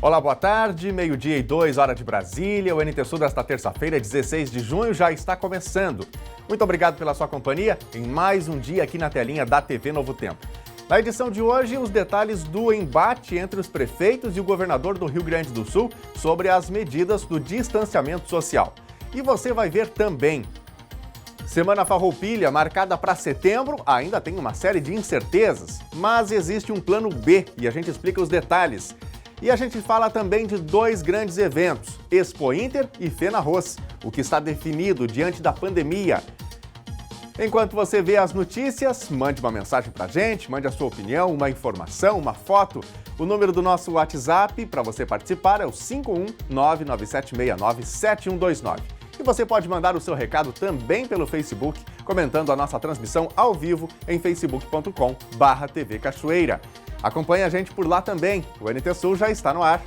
Olá, boa tarde, 12:02, hora de Brasília. O NT Sul desta terça-feira, 16 de junho, já está começando. Muito obrigado pela sua companhia em mais um dia aqui na telinha da TV Novo Tempo. Na edição de hoje, os detalhes do embate entre os prefeitos e o governador do Rio Grande do Sul sobre as medidas do distanciamento social. E você vai ver também. Semana Farroupilha, marcada para setembro, ainda tem uma série de incertezas, mas existe um plano B e a gente explica os detalhes. E a gente fala também de dois grandes eventos, Expo Inter e FenaRoz, o que está definido diante da pandemia. Enquanto você vê as notícias, mande uma mensagem pra gente, mande a sua opinião, uma informação, uma foto. O número do nosso WhatsApp para você participar é o 51997697129. E você pode mandar o seu recado também pelo Facebook, comentando a nossa transmissão ao vivo em facebook.com/TV Cachoeira. Acompanhe a gente por lá também, o NT Sul já está no ar.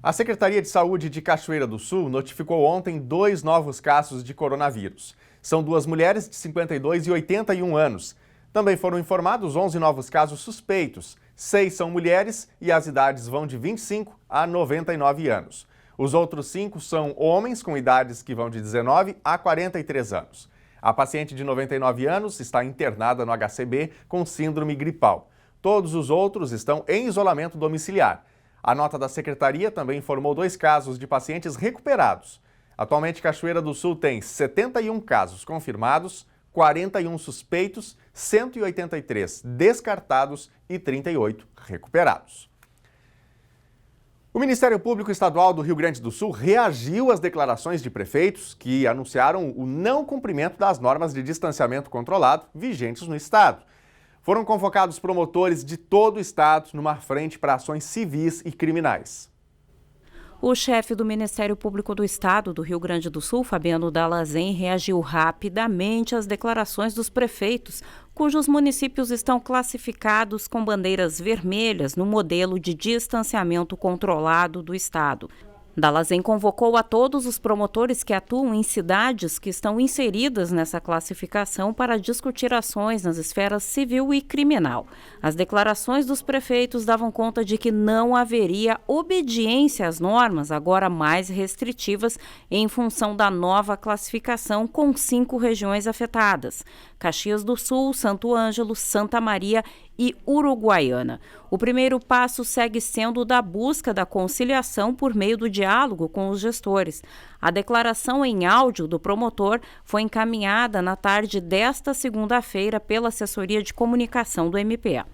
A Secretaria de Saúde de Cachoeira do Sul notificou ontem 2 novos casos de coronavírus. São 2 mulheres de 52 e 81 anos. Também foram informados 11 novos casos suspeitos. 6 são mulheres e as idades vão de 25 a 99 anos. Os outros 5 são homens com idades que vão de 19 a 43 anos. A paciente de 99 anos está internada no HCB com síndrome gripal. Todos os outros estão em isolamento domiciliar. A nota da Secretaria também informou 2 casos de pacientes recuperados. Atualmente, Cachoeira do Sul tem 71 casos confirmados, 41 suspeitos, 183 descartados e 38 recuperados. O Ministério Público Estadual do Rio Grande do Sul reagiu às declarações de prefeitos que anunciaram o não cumprimento das normas de distanciamento controlado vigentes no estado. Foram convocados promotores de todo o estado numa frente para ações civis e criminais. O chefe do Ministério Público do Estado do Rio Grande do Sul, Fabiano Dallazen, reagiu rapidamente às declarações dos prefeitos, cujos municípios estão classificados com bandeiras vermelhas no modelo de distanciamento controlado do Estado. Dallazen convocou a todos os promotores que atuam em cidades que estão inseridas nessa classificação para discutir ações nas esferas civil e criminal. As declarações dos prefeitos davam conta de que não haveria obediência às normas, agora mais restritivas, em função da nova classificação com 5 regiões afetadas: Caxias do Sul, Santo Ângelo, Santa Maria e Uruguaiana. O primeiro passo segue sendo o da busca da conciliação por meio do diálogo com os gestores. A declaração em áudio do promotor foi encaminhada na tarde desta segunda-feira pela assessoria de comunicação do MPA.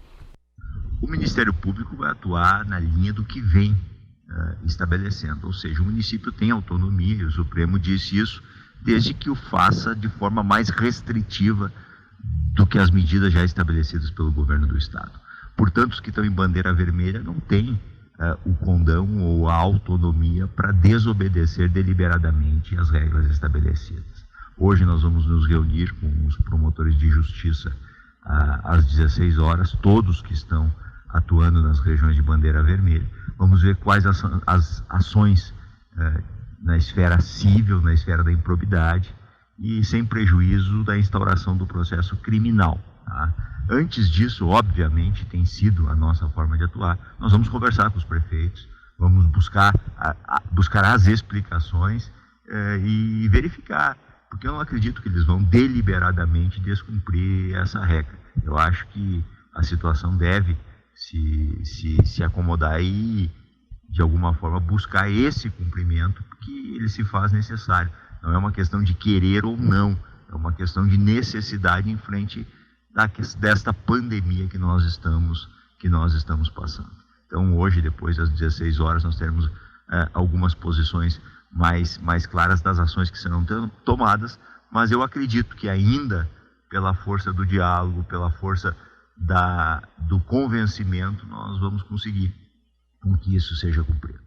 O Ministério Público vai atuar na linha do que vem estabelecendo, ou seja, o município tem autonomia, e o Supremo disse isso, desde que o faça de forma mais restritiva do que as medidas já estabelecidas pelo governo do estado. Portanto, os que estão em bandeira vermelha não têm o condão ou a autonomia para desobedecer deliberadamente as regras estabelecidas. Hoje nós vamos nos reunir com os promotores de justiça às 16 horas, todos que estão atuando nas regiões de bandeira vermelha. Vamos ver quais as ações na esfera civil, na esfera da improbidade, e sem prejuízo da instauração do processo criminal. Tá? Antes disso, obviamente, tem sido a nossa forma de atuar. Nós vamos conversar com os prefeitos, vamos buscar as explicações e verificar, porque eu não acredito que eles vão deliberadamente descumprir essa regra. Eu acho que a situação deve se acomodar e, de alguma forma, buscar esse cumprimento, porque ele se faz necessário. Não é uma questão de querer ou não, é uma questão de necessidade em frente desta pandemia que nós estamos passando. Então, hoje, depois das 16 horas, nós teremos algumas posições mais claras das ações que serão tomadas, mas eu acredito que ainda, pela força do diálogo, pela força do convencimento, nós vamos conseguir com que isso seja cumprido.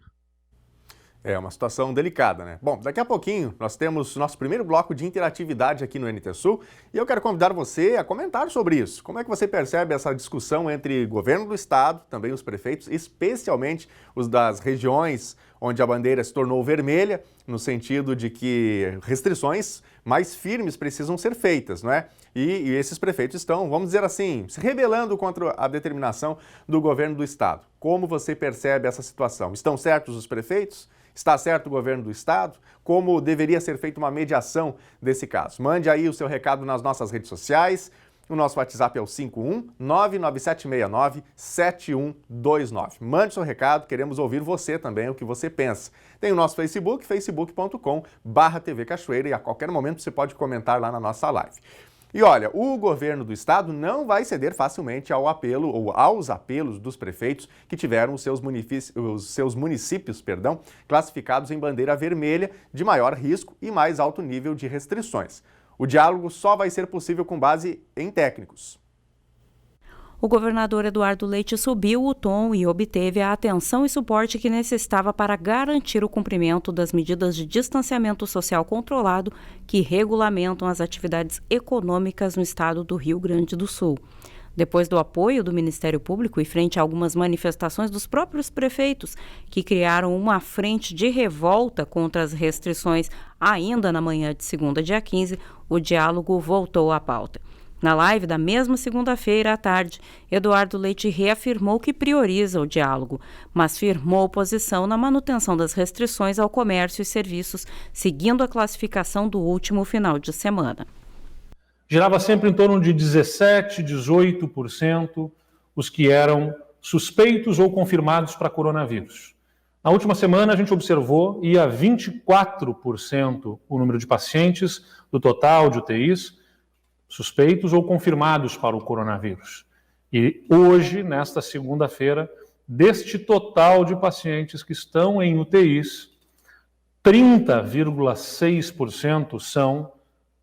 É uma situação delicada, né? Bom, daqui a pouquinho nós temos nosso primeiro bloco de interatividade aqui no NT Sul e eu quero convidar você a comentar sobre isso. Como é que você percebe essa discussão entre governo do estado, também os prefeitos, especialmente os das regiões onde a bandeira se tornou vermelha, no sentido de que restrições mais firmes precisam ser feitas, não é? e esses prefeitos estão, vamos dizer assim, se rebelando contra a determinação do governo do estado. Como você percebe essa situação? Estão certos os prefeitos? Está certo o governo do estado? Como deveria ser feita uma mediação desse caso? Mande aí o seu recado nas nossas redes sociais. O nosso WhatsApp é o 51997697129. Mande seu recado, queremos ouvir você também, o que você pensa. Tem o nosso Facebook, facebook.com/TV Cachoeira, e a qualquer momento você pode comentar lá na nossa live. E olha, o governo do estado não vai ceder facilmente ao apelo ou aos apelos dos prefeitos que tiveram os seus municípios, classificados em bandeira vermelha de maior risco e mais alto nível de restrições. O diálogo só vai ser possível com base em técnicos. O governador Eduardo Leite subiu o tom e obteve a atenção e suporte que necessitava para garantir o cumprimento das medidas de distanciamento social controlado que regulamentam as atividades econômicas no estado do Rio Grande do Sul. Depois do apoio do Ministério Público e frente a algumas manifestações dos próprios prefeitos, que criaram uma frente de revolta contra as restrições ainda na manhã de segunda, dia 15, o diálogo voltou à pauta. Na live da mesma segunda-feira à tarde, Eduardo Leite reafirmou que prioriza o diálogo, mas firmou posição na manutenção das restrições ao comércio e serviços, seguindo a classificação do último final de semana. Girava sempre em torno de 17%, 18% os que eram suspeitos ou confirmados para coronavírus. Na última semana, a gente observou ia a 24% o número de pacientes do total de UTIs suspeitos ou confirmados para o coronavírus. E hoje, nesta segunda-feira, deste total de pacientes que estão em UTIs, 30,6% são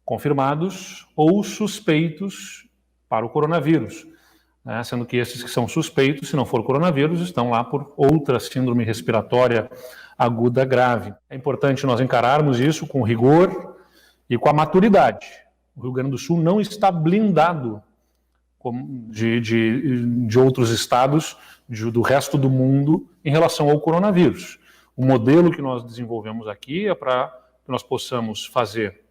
confirmados ou suspeitos para o coronavírus, né? Sendo que esses que são suspeitos, se não for coronavírus, estão lá por outra síndrome respiratória aguda grave. É importante nós encararmos isso com rigor e com a maturidade. O Rio Grande do Sul não está blindado de outros estados, do resto do mundo, em relação ao coronavírus. O modelo que nós desenvolvemos aqui é para que nós possamos fazer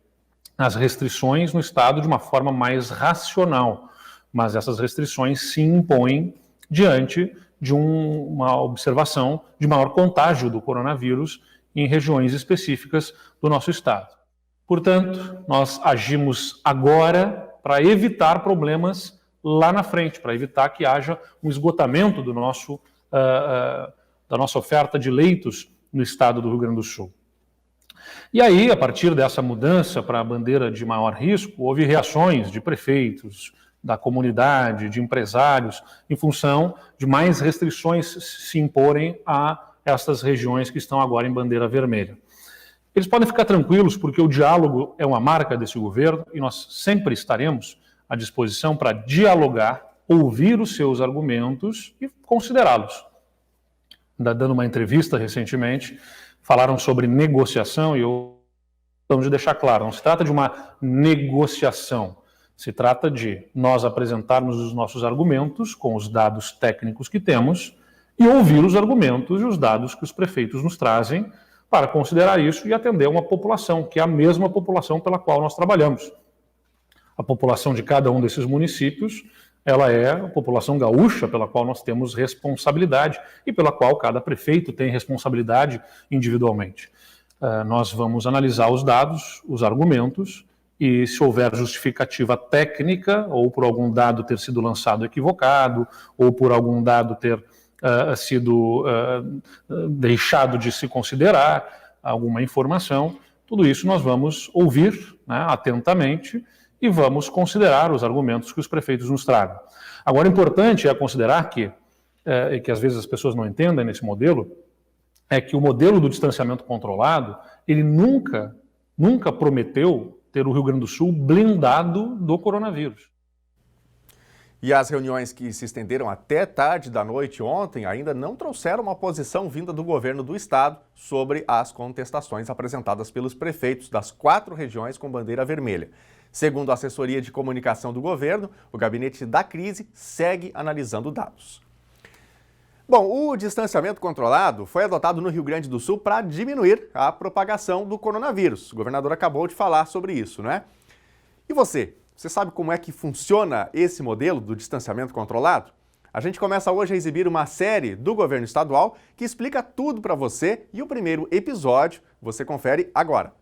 as restrições no estado de uma forma mais racional, mas essas restrições se impõem diante de uma observação de maior contágio do coronavírus em regiões específicas do nosso estado. Portanto, nós agimos agora para evitar problemas lá na frente, para evitar que haja um esgotamento da nossa oferta de leitos no estado do Rio Grande do Sul. E aí, a partir dessa mudança para a bandeira de maior risco, houve reações de prefeitos, da comunidade, de empresários, em função de mais restrições se imporem a essas regiões que estão agora em bandeira vermelha. Eles podem ficar tranquilos, porque o diálogo é uma marca desse governo e nós sempre estaremos à disposição para dialogar, ouvir os seus argumentos e considerá-los. Dando uma entrevista recentemente, falaram sobre negociação e eu vamos deixar claro, não se trata de uma negociação, se trata de nós apresentarmos os nossos argumentos com os dados técnicos que temos e ouvir os argumentos e os dados que os prefeitos nos trazem para considerar isso e atender uma população, que é a mesma população pela qual nós trabalhamos. A população de cada um desses municípios, ela é a população gaúcha pela qual nós temos responsabilidade e pela qual cada prefeito tem responsabilidade individualmente. Nós vamos analisar os dados, os argumentos, e se houver justificativa técnica, ou por algum dado ter sido lançado equivocado, ou por algum dado ter sido deixado de se considerar alguma informação, tudo isso nós vamos ouvir, né, atentamente e vamos considerar os argumentos que os prefeitos nos tragam. Agora, importante é considerar que às vezes as pessoas não entendem nesse modelo, é que o modelo do distanciamento controlado, ele nunca prometeu ter o Rio Grande do Sul blindado do coronavírus. E as reuniões que se estenderam até tarde da noite ontem ainda não trouxeram uma posição vinda do governo do estado sobre as contestações apresentadas pelos prefeitos das 4 regiões com bandeira vermelha. Segundo a assessoria de comunicação do governo, o gabinete da crise segue analisando dados. Bom, o distanciamento controlado foi adotado no Rio Grande do Sul para diminuir a propagação do coronavírus. O governador acabou de falar sobre isso, né? E você Você sabe como é que funciona esse modelo do distanciamento controlado? A gente começa hoje a exibir uma série do governo estadual que explica tudo para você e o primeiro episódio você confere agora.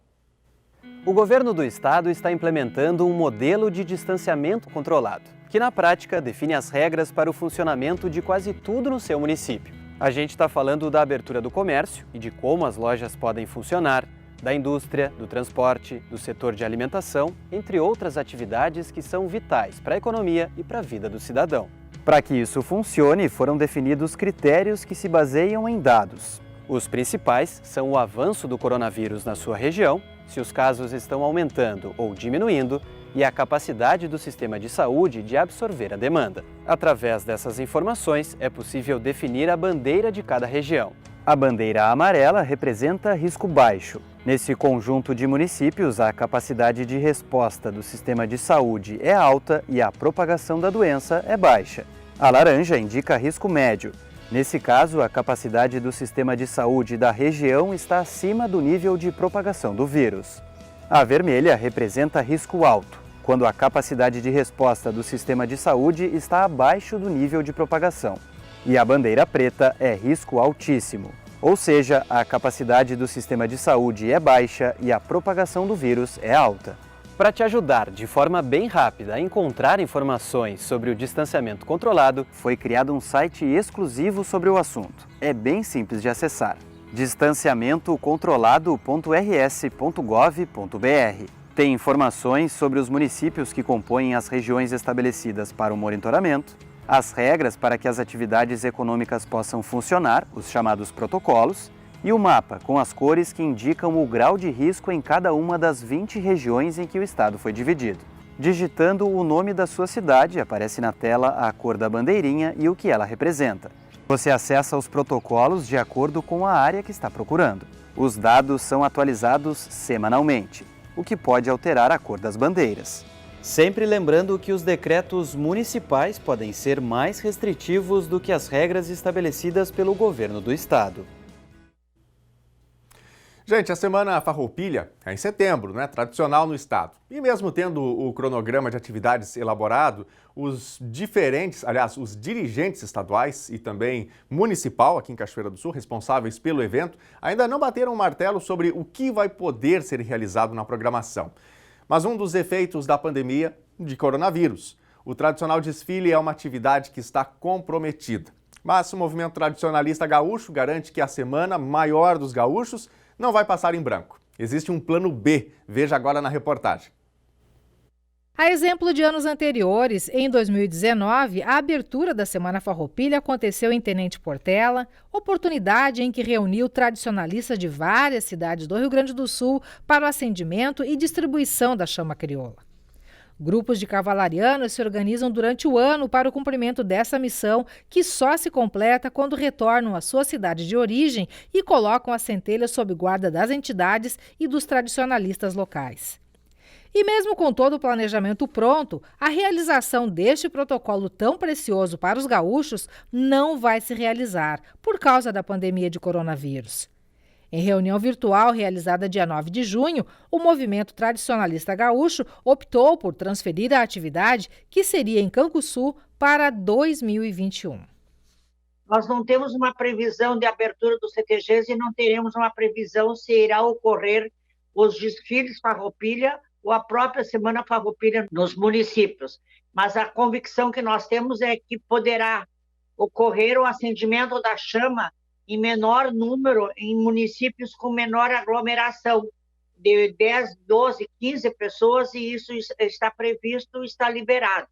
O governo do estado está implementando um modelo de distanciamento controlado, que na prática define as regras para o funcionamento de quase tudo no seu município. A gente está falando da abertura do comércio e de como as lojas podem funcionar, da indústria, do transporte, do setor de alimentação, entre outras atividades que são vitais para a economia e para a vida do cidadão. Para que isso funcione, foram definidos critérios que se baseiam em dados. Os principais são o avanço do coronavírus na sua região, se os casos estão aumentando ou diminuindo, e a capacidade do sistema de saúde de absorver a demanda. Através dessas informações, é possível definir a bandeira de cada região. A bandeira amarela representa risco baixo. Nesse conjunto de municípios, a capacidade de resposta do sistema de saúde é alta e a propagação da doença é baixa. A laranja indica risco médio. Nesse caso, a capacidade do sistema de saúde da região está acima do nível de propagação do vírus. A vermelha representa risco alto, quando a capacidade de resposta do sistema de saúde está abaixo do nível de propagação. E a bandeira preta é risco altíssimo, ou seja, a capacidade do sistema de saúde é baixa e a propagação do vírus é alta. Para te ajudar de forma bem rápida a encontrar informações sobre o distanciamento controlado, foi criado um site exclusivo sobre o assunto. É bem simples de acessar: distanciamentocontrolado.rs.gov.br. Tem informações sobre os municípios que compõem as regiões estabelecidas para o monitoramento, as regras para que as atividades econômicas possam funcionar, os chamados protocolos, e o mapa com as cores que indicam o grau de risco em cada uma das 20 regiões em que o estado foi dividido. Digitando o nome da sua cidade, aparece na tela a cor da bandeirinha e o que ela representa. Você acessa os protocolos de acordo com a área que está procurando. Os dados são atualizados semanalmente, o que pode alterar a cor das bandeiras. Sempre lembrando que os decretos municipais podem ser mais restritivos do que as regras estabelecidas pelo governo do estado. Gente, a Semana Farroupilha é em setembro, né? Tradicional no estado. E mesmo tendo o cronograma de atividades elaborado, os dirigentes estaduais e também municipal aqui em Cachoeira do Sul, responsáveis pelo evento, ainda não bateram o martelo sobre o que vai poder ser realizado na programação. Mas um dos efeitos da pandemia de coronavírus. O tradicional desfile é uma atividade que está comprometida. Mas o movimento tradicionalista gaúcho garante que a Semana Maior dos Gaúchos não vai passar em branco. Existe um plano B. Veja agora na reportagem. A exemplo de anos anteriores, em 2019, a abertura da Semana Farroupilha aconteceu em Tenente Portela, oportunidade em que reuniu tradicionalistas de várias cidades do Rio Grande do Sul para o acendimento e distribuição da chama crioula. Grupos de cavalarianos se organizam durante o ano para o cumprimento dessa missão, que só se completa quando retornam à sua cidade de origem e colocam a centelha sob guarda das entidades e dos tradicionalistas locais. E mesmo com todo o planejamento pronto, a realização deste protocolo tão precioso para os gaúchos não vai se realizar por causa da pandemia de coronavírus. Em reunião virtual realizada dia 9 de junho, o movimento tradicionalista gaúcho optou por transferir a atividade, que seria em Canguçu, para 2021. Nós não temos uma previsão de abertura dos CTGs e não teremos uma previsão se irá ocorrer os desfiles Farroupilha ou a própria Semana Farroupilha nos municípios. Mas a convicção que nós temos é que poderá ocorrer o acendimento da chama em menor número, em municípios com menor aglomeração, de 10, 12, 15 pessoas, e isso está previsto, está liberado,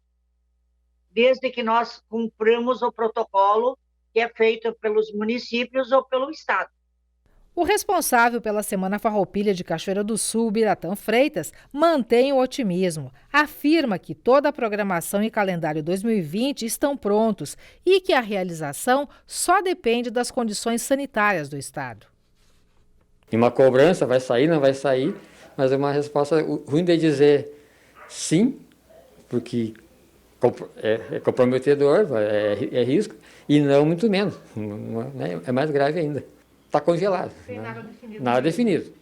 desde que nós cumpramos o protocolo que é feito pelos municípios ou pelo estado. O responsável pela Semana Farroupilha de Cachoeira do Sul, Biratã Freitas, mantém o otimismo. Afirma que toda a programação e calendário 2020 estão prontos e que a realização só depende das condições sanitárias do estado. E uma cobrança, vai sair, não vai sair, mas é uma resposta ruim de dizer sim, porque é comprometedor, é risco, e não muito menos, é mais grave ainda. Está congelado. Nada definido.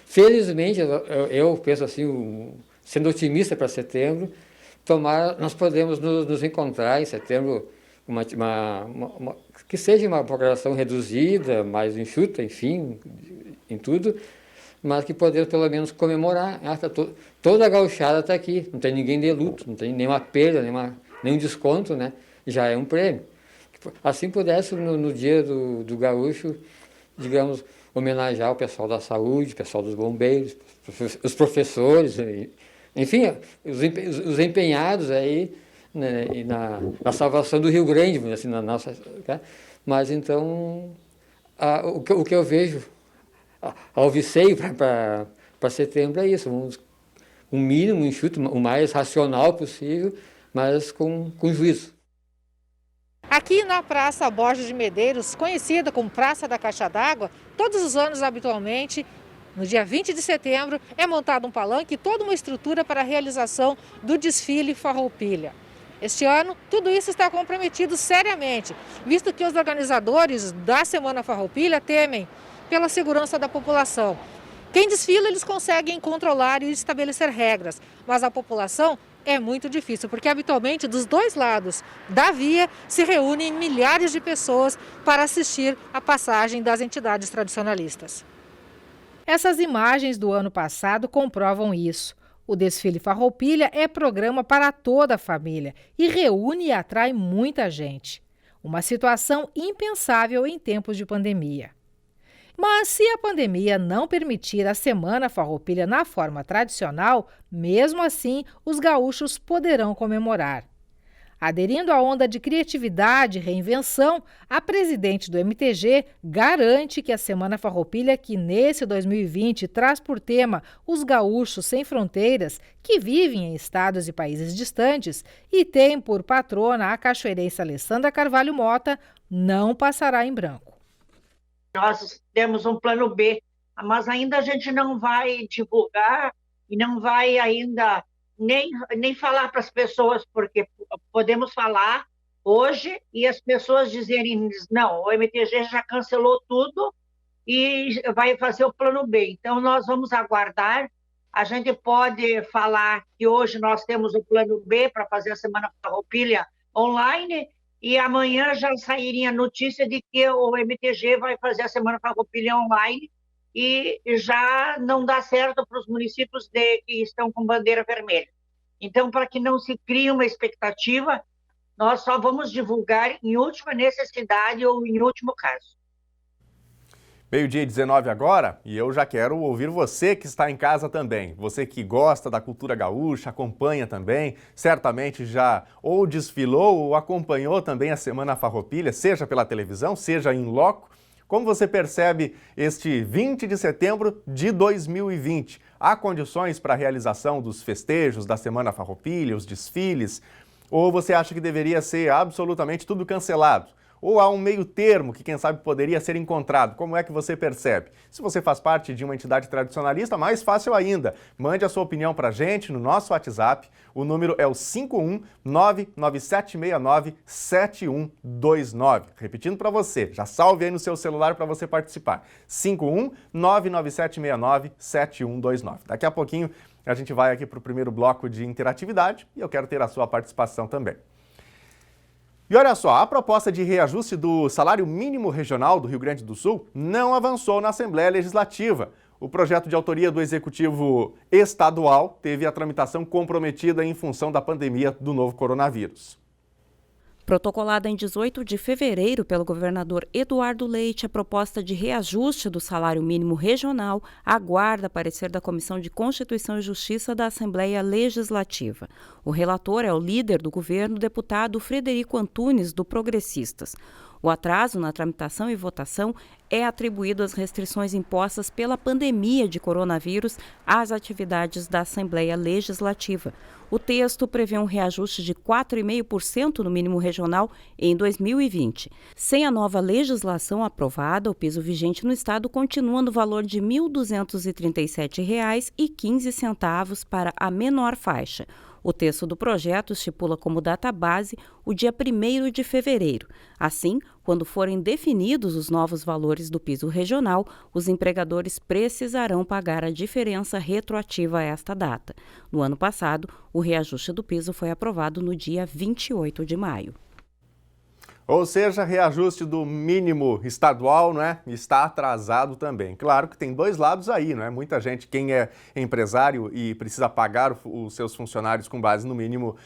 Felizmente, eu penso assim, sendo otimista para setembro, nós podemos nos encontrar em setembro, que seja uma programação reduzida, mais enxuta, enfim, em tudo, mas que podemos pelo menos comemorar. Toda a gauchada está aqui, não tem ninguém de luto, não tem nenhuma perda, nenhum desconto, né? Já é um prêmio. Assim pudesse, no dia do gaúcho, digamos, homenagear o pessoal da saúde, o pessoal dos bombeiros, os professores, enfim, os empenhados aí, né, na salvação do Rio Grande, assim, na nossa, tá? Mas então, o que eu vejo, alviceio para setembro é isso, um mínimo, enxuto, o mais racional possível, mas com juízo. Aqui na Praça Borges de Medeiros, conhecida como Praça da Caixa d'Água, todos os anos habitualmente, no dia 20 de setembro, é montado um palanque e toda uma estrutura para a realização do desfile Farroupilha. Este ano, tudo isso está comprometido seriamente, visto que os organizadores da Semana Farroupilha temem pela segurança da população. Quem desfila, eles conseguem controlar e estabelecer regras, mas a população é muito difícil, porque habitualmente dos dois lados da via se reúnem milhares de pessoas para assistir à passagem das entidades tradicionalistas. Essas imagens do ano passado comprovam isso. O desfile Farroupilha é programa para toda a família e reúne e atrai muita gente. Uma situação impensável em tempos de pandemia. Mas se a pandemia não permitir a Semana Farroupilha na forma tradicional, mesmo assim os gaúchos poderão comemorar. Aderindo à onda de criatividade e reinvenção, a presidente do MTG garante que a Semana Farroupilha, que nesse 2020 traz por tema os gaúchos sem fronteiras, que vivem em estados e países distantes, e tem por patrona a cachoeirense Alessandra Carvalho Mota, não passará em branco. Nós temos um plano B, mas ainda a gente não vai divulgar e não vai ainda nem falar para as pessoas, porque podemos falar hoje e as pessoas dizerem, não, o MTG já cancelou tudo e vai fazer o plano B. Então, nós vamos aguardar. A gente pode falar que hoje nós temos o plano B para fazer a Semana Farroupilha online, e amanhã já sairia a notícia de que o MTG vai fazer a Semana Farroupilha online e já não dá certo para os municípios que estão com bandeira vermelha. Então, para que não se crie uma expectativa, nós só vamos divulgar em última necessidade ou em último caso. Meio-dia e 19 agora, e eu já quero ouvir você que está em casa também. Você que gosta da cultura gaúcha, acompanha também, certamente já ou desfilou ou acompanhou também a Semana Farroupilha, seja pela televisão, seja em loco. Como você percebe este 20 de setembro de 2020? Há condições para a realização dos festejos da Semana Farroupilha, os desfiles? Ou você acha que deveria ser absolutamente tudo cancelado? Ou há um meio termo que, quem sabe, poderia ser encontrado? Como é que você percebe? Se você faz parte de uma entidade tradicionalista, mais fácil ainda. Mande a sua opinião para a gente no nosso WhatsApp. O número é o 51997697129. Repetindo para você, já salve aí no seu celular para você participar. 51997697129. Daqui a pouquinho a gente vai aqui para o primeiro bloco de interatividade e eu quero ter a sua participação também. E olha só, a proposta de reajuste do salário mínimo regional do Rio Grande do Sul não avançou na Assembleia Legislativa. O projeto de autoria do Executivo Estadual teve a tramitação comprometida em função da pandemia do novo coronavírus. Protocolada em 18 de fevereiro pelo governador Eduardo Leite, a proposta de reajuste do salário mínimo regional aguarda parecer da Comissão de Constituição e Justiça da Assembleia Legislativa. O relator é o líder do governo, deputado Frederico Antunes, do Progressistas. O atraso na tramitação e votação é atribuído às restrições impostas pela pandemia de coronavírus às atividades da Assembleia Legislativa. O texto prevê um reajuste de 4,5% no mínimo regional em 2020. Sem a nova legislação aprovada, o piso vigente no estado continua no valor de R$ 1.237,15 para a menor faixa. O texto do projeto estipula como data base o dia 1º de fevereiro. Assim, quando forem definidos os novos valores do piso regional, os empregadores precisarão pagar a diferença retroativa a esta data. No ano passado, o reajuste do piso foi aprovado no dia 28 de maio. Ou seja, reajuste do mínimo estadual, né, está atrasado também. Claro que tem dois lados aí, né? Muita gente, quem é empresário e precisa pagar os seus funcionários com base no mínimo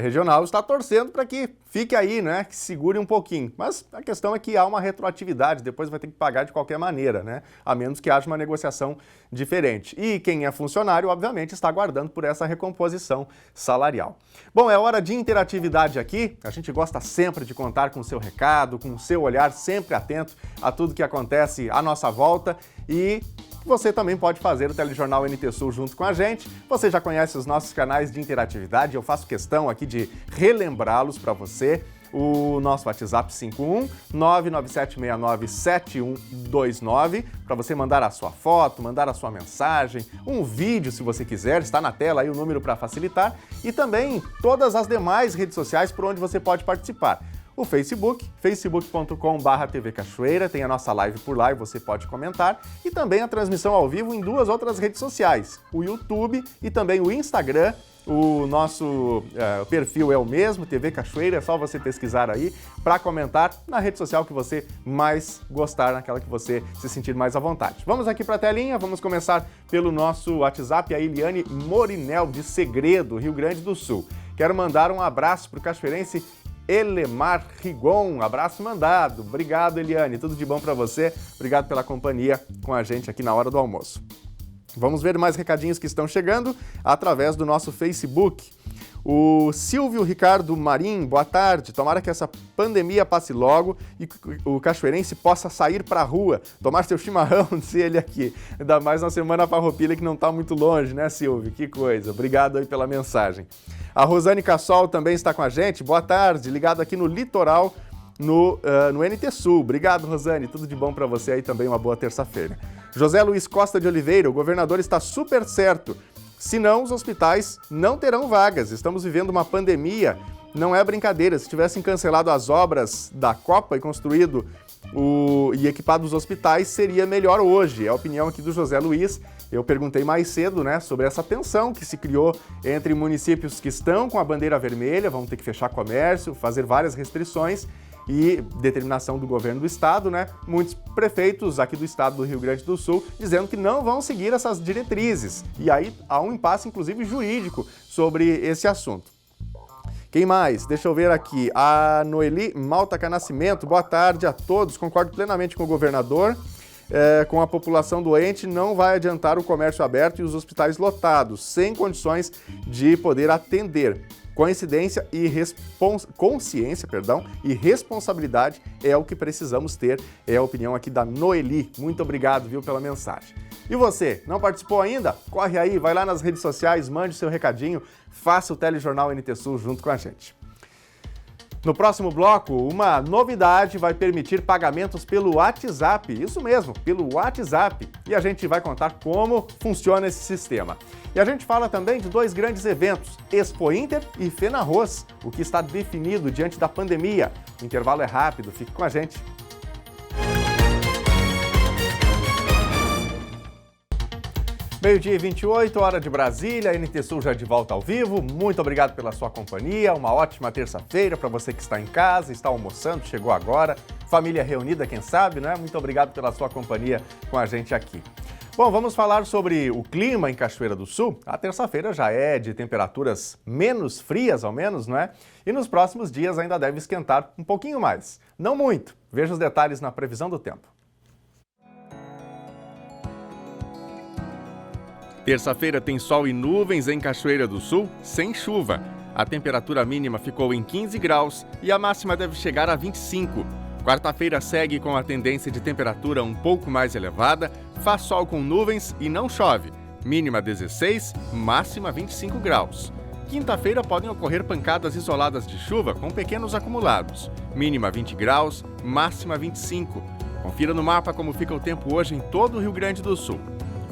regional, está torcendo para que fique aí, né, que segure um pouquinho. Mas a questão é que há uma retroatividade, depois vai ter que pagar de qualquer maneira, né? A menos que haja uma negociação diferente. E quem é funcionário, obviamente, está aguardando por essa recomposição salarial. Bom, é hora de interatividade aqui. A gente gosta sempre de contar com o seu recado, com o seu olhar sempre atento a tudo que acontece à nossa volta e você também pode fazer o Telejornal NT Sul junto com a gente. Você já conhece os nossos canais de interatividade, eu faço questão aqui de relembrá-los para você. O nosso WhatsApp 51-99769-7129 para você mandar a sua foto, mandar a sua mensagem, um vídeo se você quiser, está na tela aí o número para facilitar e também todas as demais redes sociais por onde você pode participar. O Facebook, facebook.com/TV Cachoeira, tem a nossa live por lá e você pode comentar. E também a transmissão ao vivo em duas outras redes sociais, o YouTube e também o Instagram. O nosso perfil é o mesmo, TV Cachoeira, é só você pesquisar aí para comentar na rede social que você mais gostar, naquela que você se sentir mais à vontade. Vamos aqui para a telinha, vamos começar pelo nosso WhatsApp, a Eliane Morinel, de Segredo, Rio Grande do Sul. Quero mandar um abraço para o cachoeirense Elemar Rigon, abraço mandado. Obrigado, Eliane, tudo de bom para você. Obrigado pela companhia com a gente aqui na hora do almoço. Vamos ver mais recadinhos que estão chegando através do nosso Facebook. O Silvio Ricardo Marim, boa tarde. Tomara que essa pandemia passe logo e o cachoeirense possa sair para a rua, tomar seu chimarrão, disse ele aqui. Ainda mais na Semana Farroupilha, que não está muito longe, né, Silvio? Que coisa. Obrigado aí pela mensagem. A Rosane Cassol também está com a gente. Boa tarde, ligado aqui no Litoral, no NT Sul. Obrigado, Rosane. Tudo de bom para você aí também. Uma boa terça-feira. José Luiz Costa de Oliveira, o governador está super certo. Senão, os hospitais não terão vagas. Estamos vivendo uma pandemia, não é brincadeira. Se tivessem cancelado as obras da Copa e construído e equipado os hospitais, seria melhor hoje. É a opinião aqui do José Luiz. Eu perguntei mais cedo, né, sobre essa tensão que se criou entre municípios que estão com a bandeira vermelha, vão ter que fechar comércio, fazer várias restrições, e determinação do governo do estado, né? Muitos prefeitos aqui do estado do Rio Grande do Sul dizendo que não vão seguir essas diretrizes. E aí há um impasse, inclusive, jurídico sobre esse assunto. Quem mais? Deixa eu ver aqui. A Noeli Maltaca Nascimento. Boa tarde a todos. Concordo plenamente com o governador. Com a população doente, não vai adiantar o comércio aberto e os hospitais lotados, sem condições de poder atender. Consciência e responsabilidade é o que precisamos ter, é a opinião aqui da Noeli. Muito obrigado, viu, pela mensagem. E você, não participou ainda? Corre aí, vai lá nas redes sociais, mande seu recadinho, faça o Telejornal NT Sul junto com a gente. No próximo bloco, uma novidade vai permitir pagamentos pelo WhatsApp. Isso mesmo, pelo WhatsApp. E a gente vai contar como funciona esse sistema. E a gente fala também de dois grandes eventos, Expo Inter e FENARROS, o que está definido diante da pandemia. O intervalo é rápido, fique com a gente. Meio-dia e 28, hora de Brasília, NT Sul já de volta ao vivo. Muito obrigado pela sua companhia, uma ótima terça-feira para você que está em casa, está almoçando, chegou agora, família reunida, quem sabe, né? Muito obrigado pela sua companhia com a gente aqui. Bom, vamos falar sobre o clima em Cachoeira do Sul. A terça-feira já é de temperaturas menos frias, ao menos, não é? E nos próximos dias ainda deve esquentar um pouquinho mais. Não muito. Veja os detalhes na previsão do tempo. Terça-feira tem sol e nuvens em Cachoeira do Sul, sem chuva. A temperatura mínima ficou em 15 graus e a máxima deve chegar a 25. Quarta-feira segue com a tendência de temperatura um pouco mais elevada, faz sol com nuvens e não chove. Mínima 16, máxima 25 graus. Quinta-feira podem ocorrer pancadas isoladas de chuva com pequenos acumulados. Mínima 20 graus, máxima 25. Confira no mapa como fica o tempo hoje em todo o Rio Grande do Sul.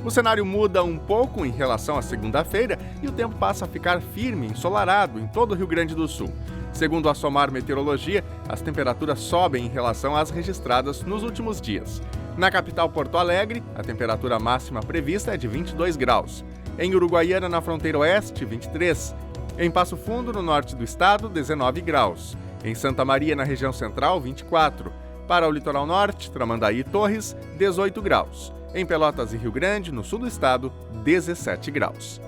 O cenário muda um pouco em relação à segunda-feira e o tempo passa a ficar firme, ensolarado em todo o Rio Grande do Sul. Segundo a SOMAR Meteorologia, as temperaturas sobem em relação às registradas nos últimos dias. Na capital Porto Alegre, a temperatura máxima prevista é de 22 graus. Em Uruguaiana, na fronteira oeste, 23. Em Passo Fundo, no norte do estado, 19 graus. Em Santa Maria, na região central, 24. Para o litoral norte, Tramandaí e Torres, 18 graus. Em Pelotas e Rio Grande, no sul do estado, 17 graus.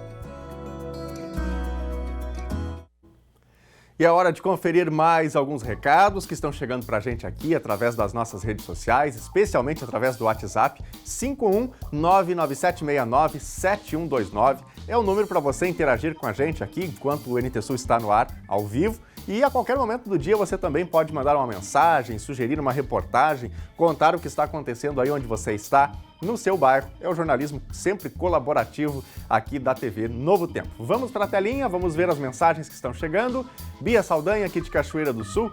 E é hora de conferir mais alguns recados que estão chegando para a gente aqui através das nossas redes sociais, especialmente através do WhatsApp 51997697129. É o número para você interagir com a gente aqui enquanto o NT Sul está no ar, ao vivo. E a qualquer momento do dia você também pode mandar uma mensagem, sugerir uma reportagem, contar o que está acontecendo aí onde você está, no seu bairro. É o jornalismo sempre colaborativo aqui da TV Novo Tempo. Vamos para a telinha, vamos ver as mensagens que estão chegando. Bia Saldanha, aqui de Cachoeira do Sul.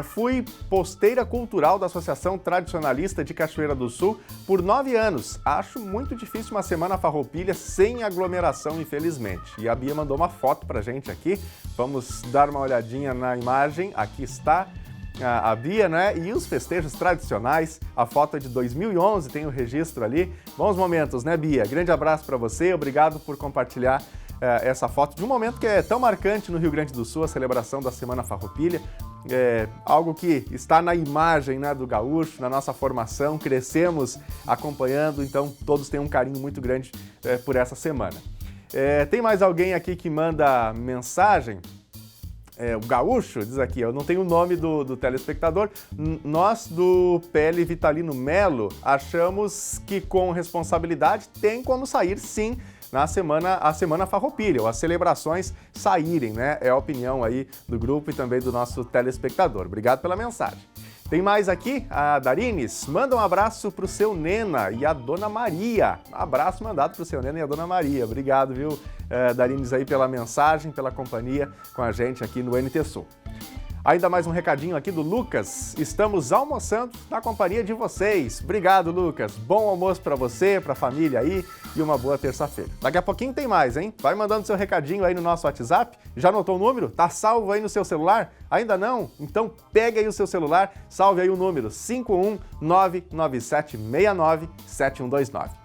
Fui posteira cultural da Associação Tradicionalista de Cachoeira do Sul por 9 anos. Acho muito difícil uma semana farroupilha sem aglomeração, infelizmente. E a Bia mandou uma foto pra gente aqui. Vamos dar uma olhadinha na imagem. Aqui está a Bia, né? E os festejos tradicionais. A foto é de 2011, tem o registro ali. Bons momentos, né, Bia? Grande abraço para você. Obrigado por compartilhar essa foto de um momento que é tão marcante no Rio Grande do Sul, a celebração da Semana Farroupilha. Algo que está na imagem, né, do gaúcho, na nossa formação, crescemos acompanhando, então todos têm um carinho muito grande por essa semana. Tem mais alguém aqui que manda mensagem? O gaúcho diz aqui, eu não tenho o nome do telespectador, nós do PL Vitalino Melo achamos que com responsabilidade tem como sair sim a Semana Farroupilha, ou as celebrações saírem, né? É a opinião aí do grupo e também do nosso telespectador. Obrigado pela mensagem. Tem mais aqui, a Darines, manda um abraço pro seu Nena e a Dona Maria. Um abraço mandado pro seu Nena e a Dona Maria. Obrigado, viu, Darines, aí pela mensagem, pela companhia com a gente aqui no NT Sul. Ainda mais um recadinho aqui do Lucas. Estamos almoçando na companhia de vocês. Obrigado, Lucas. Bom almoço para você, para a família aí e uma boa terça-feira. Daqui a pouquinho tem mais, hein? Vai mandando seu recadinho aí no nosso WhatsApp. Já anotou o número? Tá salvo aí no seu celular? Ainda não? Então pegue aí o seu celular, salve aí o número 51997697129.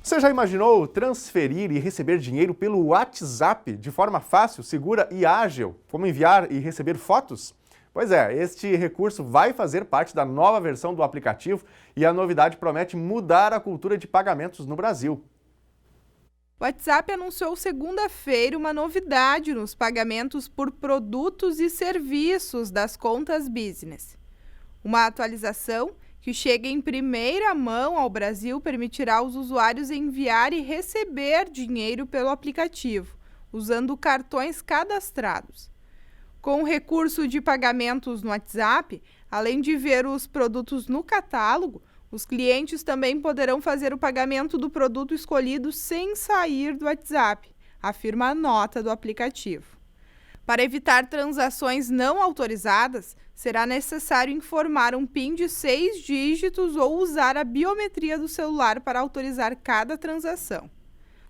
Você já imaginou transferir e receber dinheiro pelo WhatsApp de forma fácil, segura e ágil, como enviar e receber fotos? Pois é, este recurso vai fazer parte da nova versão do aplicativo e a novidade promete mudar a cultura de pagamentos no Brasil. O WhatsApp anunciou segunda-feira uma novidade nos pagamentos por produtos e serviços das contas business. Uma atualização que chega em primeira mão ao Brasil permitirá aos usuários enviar e receber dinheiro pelo aplicativo, usando cartões cadastrados. Com o recurso de pagamentos no WhatsApp, além de ver os produtos no catálogo, os clientes também poderão fazer o pagamento do produto escolhido sem sair do WhatsApp, afirma a nota do aplicativo. Para evitar transações não autorizadas, será necessário informar um PIN de 6 dígitos ou usar a biometria do celular para autorizar cada transação.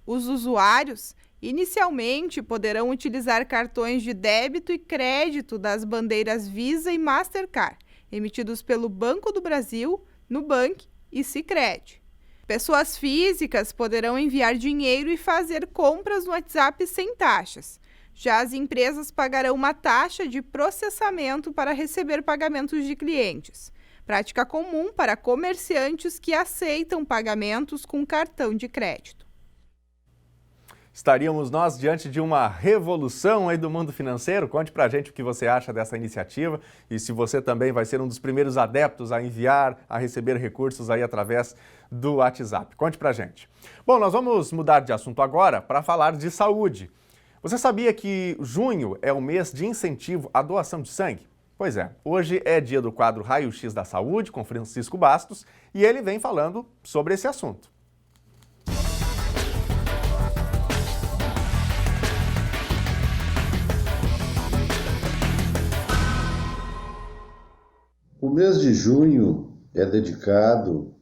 Os usuários, inicialmente, poderão utilizar cartões de débito e crédito das bandeiras Visa e Mastercard, emitidos pelo Banco do Brasil, Nubank e Sicredi. Pessoas físicas poderão enviar dinheiro e fazer compras no WhatsApp sem taxas. Já as empresas pagarão uma taxa de processamento para receber pagamentos de clientes, prática comum para comerciantes que aceitam pagamentos com cartão de crédito. Estaríamos nós diante de uma revolução aí do mundo financeiro? Conte pra gente o que você acha dessa iniciativa e se você também vai ser um dos primeiros adeptos a enviar, a receber recursos aí através do WhatsApp. Conte pra gente. Bom, nós vamos mudar de assunto agora para falar de saúde. Você sabia que junho é o mês de incentivo à doação de sangue? Pois é, hoje é dia do quadro Raio-X da Saúde com Francisco Bastos e ele vem falando sobre esse assunto. O mês de junho é dedicado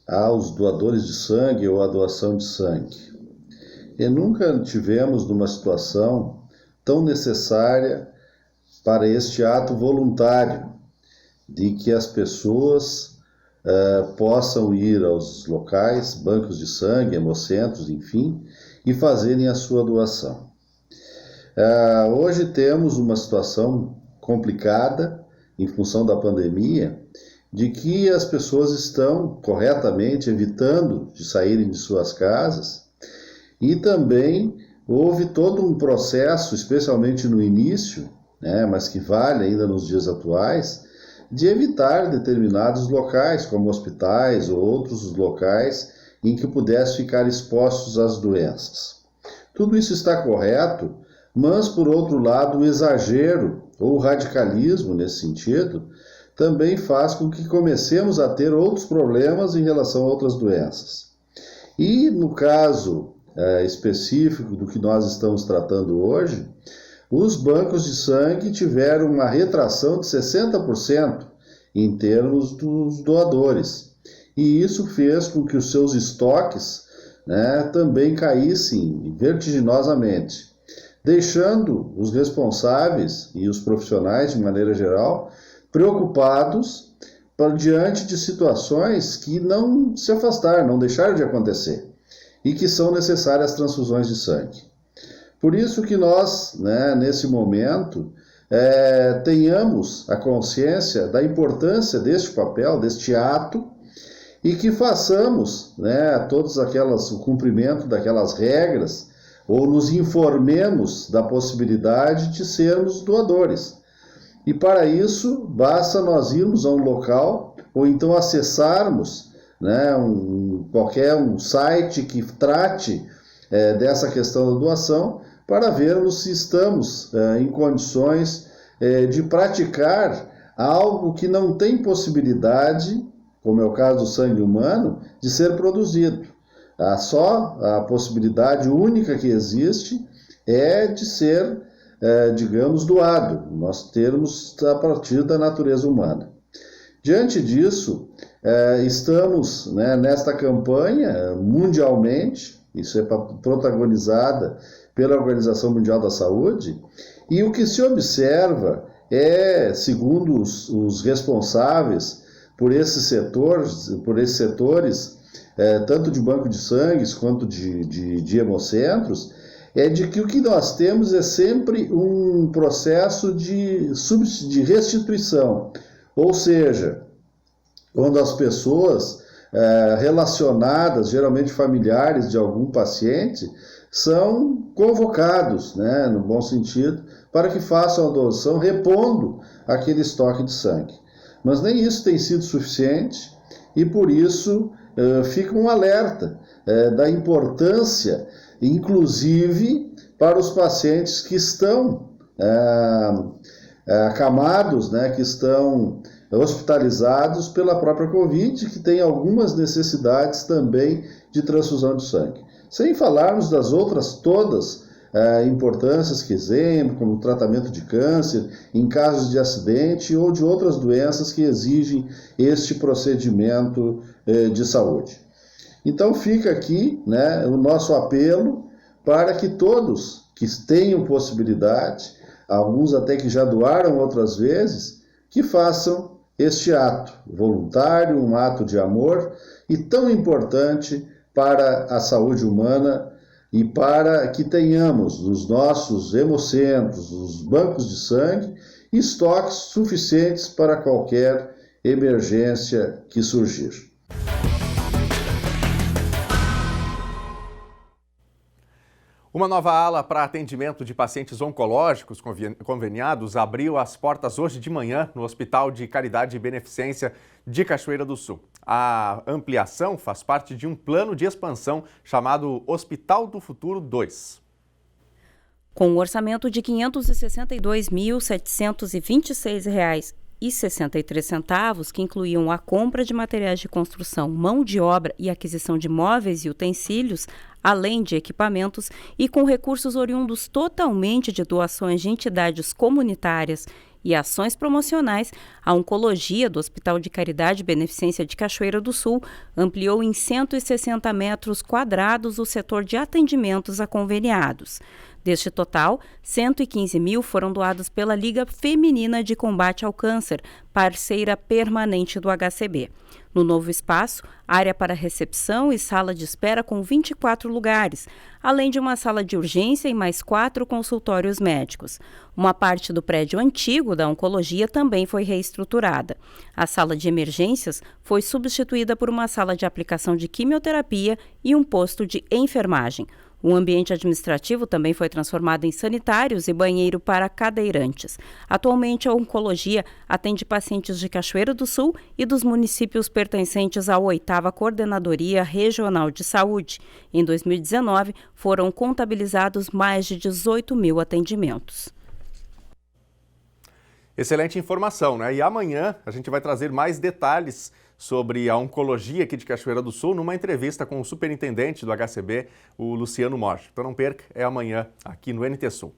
aos doadores de sangue ou à doação de sangue. E nunca tivemos numa situação tão necessária para este ato voluntário, de que as pessoas possam ir aos locais, bancos de sangue, hemocentros, enfim, e fazerem a sua doação. Hoje temos uma situação complicada, em função da pandemia, de que as pessoas estão corretamente evitando de saírem de suas casas, e também houve todo um processo, especialmente no início, mas que vale ainda nos dias atuais, de evitar determinados locais, como hospitais ou outros locais em que pudesse ficar expostos às doenças. Tudo isso está correto, mas, por outro lado, o exagero ou o radicalismo nesse sentido também faz com que comecemos a ter outros problemas em relação a outras doenças. E, no caso específico do que nós estamos tratando hoje, os bancos de sangue tiveram uma retração de 60% em termos dos doadores. E isso fez com que os seus estoques também caíssem vertiginosamente, deixando os responsáveis e os profissionais, de maneira geral, preocupados diante de situações que não se afastaram, não deixaram de acontecer, e que são necessárias transfusões de sangue. Por isso que nós, nesse momento, tenhamos a consciência da importância deste papel, deste ato, e que façamos o cumprimento daquelas regras, ou nos informemos da possibilidade de sermos doadores. E para isso, basta nós irmos a um local, ou então acessarmos qualquer site que trate dessa questão da doação, para vermos se estamos em condições de praticar algo que não tem possibilidade, como é o caso do sangue humano, de ser produzido. Só a possibilidade única que existe é de ser, doado, nós termos a partir da natureza humana. Diante disso, estamos nesta campanha mundialmente, isso é protagonizada pela Organização Mundial da Saúde, e o que se observa segundo os responsáveis por esses setores, tanto de banco de sangue quanto de hemocentros, de que o que nós temos é sempre um processo de restituição. Ou seja, quando as pessoas relacionadas, geralmente familiares de algum paciente, são convocados, no bom sentido, para que façam a doação, repondo aquele estoque de sangue. Mas nem isso tem sido suficiente, e por isso fica um alerta da importância, inclusive para os pacientes que estão acamados, que estão hospitalizados pela própria Covid, que tem algumas necessidades também de transfusão de sangue. Sem falarmos das outras todas importâncias que exemplo, como o tratamento de câncer, em casos de acidente ou de outras doenças que exigem este procedimento de saúde. Então fica aqui o nosso apelo para que todos que tenham possibilidade, alguns até que já doaram outras vezes, que façam este ato voluntário, um ato de amor e tão importante para a saúde humana e para que tenhamos nos nossos hemocentros, nos bancos de sangue, estoques suficientes para qualquer emergência que surgir. Uma nova ala para atendimento de pacientes oncológicos conveniados abriu as portas hoje de manhã no Hospital de Caridade e Beneficência de Cachoeira do Sul. A ampliação faz parte de um plano de expansão chamado Hospital do Futuro 2. Com um orçamento de R$ 562.726,63, que incluíam a compra de materiais de construção, mão de obra e aquisição de móveis e utensílios, além de equipamentos, e com recursos oriundos totalmente de doações de entidades comunitárias e ações promocionais, a oncologia do Hospital de Caridade e Beneficência de Cachoeira do Sul ampliou em 160 metros quadrados o setor de atendimentos a conveniados. Deste total, 115 mil foram doados pela Liga Feminina de Combate ao Câncer, parceira permanente do HCB. No novo espaço, área para recepção e sala de espera com 24 lugares, além de uma sala de urgência e mais 4 consultórios médicos. Uma parte do prédio antigo da oncologia também foi reestruturada. A sala de emergências foi substituída por uma sala de aplicação de quimioterapia e um posto de enfermagem. O ambiente administrativo também foi transformado em sanitários e banheiro para cadeirantes. Atualmente, a oncologia atende pacientes de Cachoeira do Sul e dos municípios pertencentes à 8ª Coordenadoria Regional de Saúde. Em 2019, foram contabilizados mais de 18 mil atendimentos. Excelente informação, né? E amanhã a gente vai trazer mais detalhes sobre a oncologia aqui de Cachoeira do Sul numa entrevista com o superintendente do HCB, o Luciano Morte. Então não perca, é amanhã aqui no NT Sul.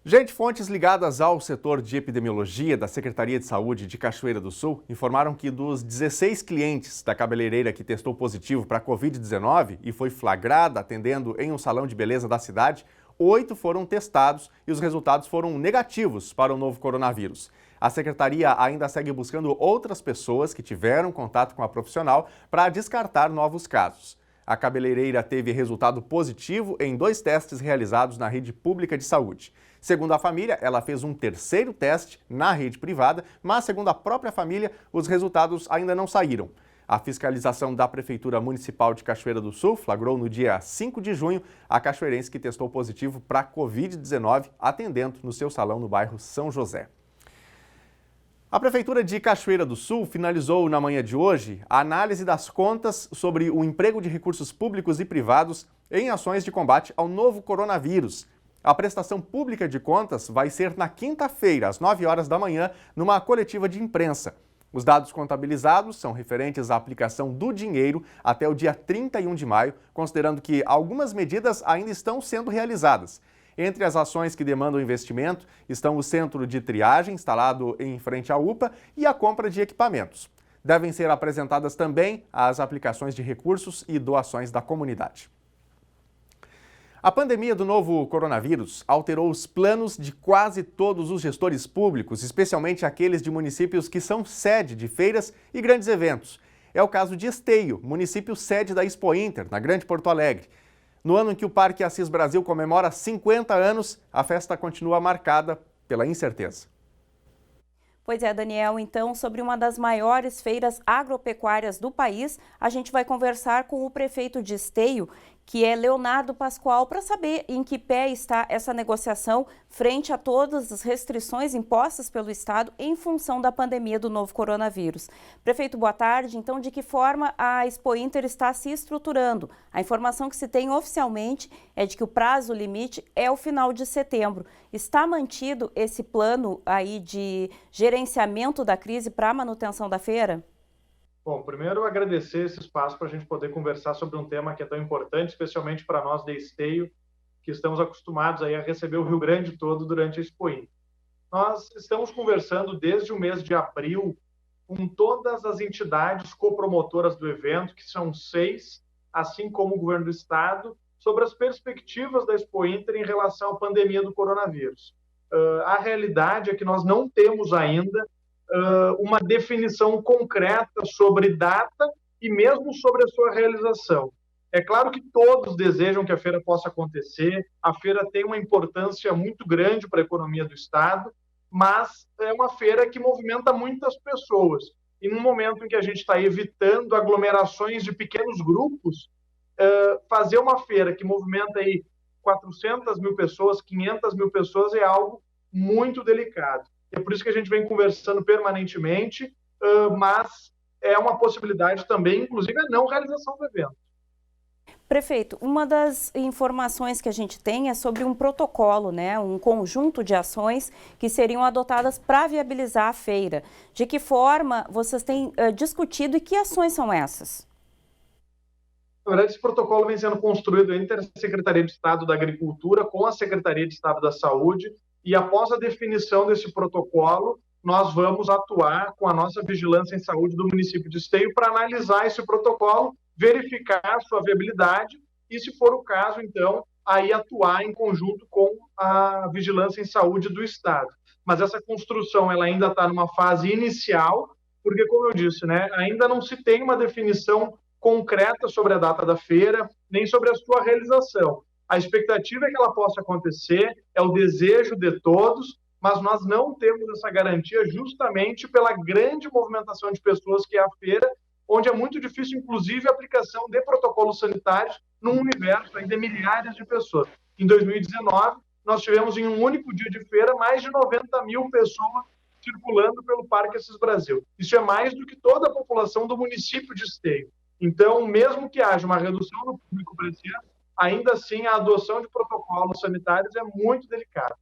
Gente, fontes ligadas ao setor de epidemiologia da Secretaria de Saúde de Cachoeira do Sul informaram que dos 16 clientes da cabeleireira que testou positivo para a Covid-19 e foi flagrada atendendo em um salão de beleza da cidade, 8 foram testados e os resultados foram negativos para o novo coronavírus. A Secretaria ainda segue buscando outras pessoas que tiveram contato com a profissional para descartar novos casos. A cabeleireira teve resultado positivo em 2 testes realizados na rede pública de saúde. Segundo a família, ela fez um 3º teste na rede privada, mas segundo a própria família, os resultados ainda não saíram. A fiscalização da Prefeitura Municipal de Cachoeira do Sul flagrou no dia 5 de junho a cachoeirense que testou positivo para a Covid-19, atendendo no seu salão no bairro São José. A Prefeitura de Cachoeira do Sul finalizou na manhã de hoje a análise das contas sobre o emprego de recursos públicos e privados em ações de combate ao novo coronavírus. A prestação pública de contas vai ser na quinta-feira, às 9 horas da manhã, numa coletiva de imprensa. Os dados contabilizados são referentes à aplicação do dinheiro até o dia 31 de maio, considerando que algumas medidas ainda estão sendo realizadas. Entre as ações que demandam investimento estão o centro de triagem instalado em frente à UPA e a compra de equipamentos. Devem ser apresentadas também as aplicações de recursos e doações da comunidade. A pandemia do novo coronavírus alterou os planos de quase todos os gestores públicos, especialmente aqueles de municípios que são sede de feiras e grandes eventos. É o caso de Esteio, município sede da Expo Inter, na Grande Porto Alegre. No ano em que o Parque Assis Brasil comemora 50 anos, a festa continua marcada pela incerteza. Pois é, Daniel, então, sobre uma das maiores feiras agropecuárias do país, a gente vai conversar com o prefeito de Esteio, que é Leonardo Pascoal, para saber em que pé está essa negociação frente a todas as restrições impostas pelo Estado em função da pandemia do novo coronavírus. Prefeito, boa tarde. Então, de que forma a Expo Inter está se estruturando? A informação que se tem oficialmente é de que o prazo limite é o final de setembro. Está mantido esse plano aí de gerenciamento da crise para a manutenção da feira? Bom, primeiro agradecer esse espaço para a gente poder conversar sobre um tema que é tão importante, especialmente para nós de Esteio, que estamos acostumados aí a receber o Rio Grande todo durante a Expo Inter. Nós estamos conversando desde o mês de abril com todas as entidades copromotoras do evento, que são 6, assim como o governo do estado, sobre as perspectivas da Expo Inter em relação à pandemia do coronavírus. A realidade é que nós não temos ainda uma definição concreta sobre data e mesmo sobre a sua realização. É claro que todos desejam que a feira possa acontecer, a feira tem uma importância muito grande para a economia do estado, mas é uma feira que movimenta muitas pessoas. E no momento em que a gente está evitando aglomerações de pequenos grupos, fazer uma feira que movimenta aí 400 mil pessoas, 500 mil pessoas é algo muito delicado. É por isso que a gente vem conversando permanentemente, mas é uma possibilidade também, inclusive, a não realização do evento. Prefeito, uma das informações que a gente tem é sobre um protocolo, né, um conjunto de ações que seriam adotadas para viabilizar a feira. De que forma vocês têm discutido e que ações são essas? Na verdade, esse protocolo vem sendo construído entre a Secretaria de Estado da Agricultura com a Secretaria de Estado da Saúde e após a definição desse protocolo, nós vamos atuar com a nossa vigilância em saúde do município de Esteio para analisar esse protocolo, verificar sua viabilidade e, se for o caso, então, aí atuar em conjunto com a vigilância em saúde do Estado. Mas essa construção ela ainda está numa fase inicial, porque, como eu disse, né, ainda não se tem uma definição concreta sobre a data da feira, nem sobre a sua realização. A expectativa é que ela possa acontecer, é o desejo de todos, mas nós não temos essa garantia justamente pela grande movimentação de pessoas que é a feira, onde é muito difícil, inclusive, a aplicação de protocolos sanitários num universo ainda de milhares de pessoas. Em 2019, nós tivemos em um único dia de feira mais de 90 mil pessoas circulando pelo Parque Assis Brasil. Isso é mais do que toda a população do município de Esteio. Então, mesmo que haja uma redução no público para esse ano, ainda assim a adoção de protocolos sanitários é muito delicada.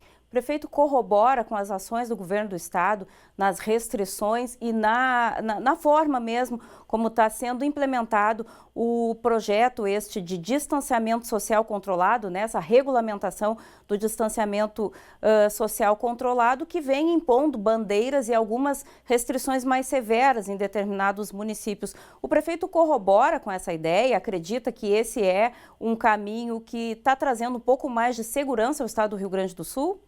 O prefeito corrobora com as ações do governo do estado nas restrições e na forma mesmo como está sendo implementado o projeto de distanciamento social controlado, né, essa regulamentação do distanciamento social controlado, que vem impondo bandeiras e algumas restrições mais severas em determinados municípios. O prefeito corrobora com essa ideia, acredita que esse é um caminho que está trazendo um pouco mais de segurança ao estado do Rio Grande do Sul?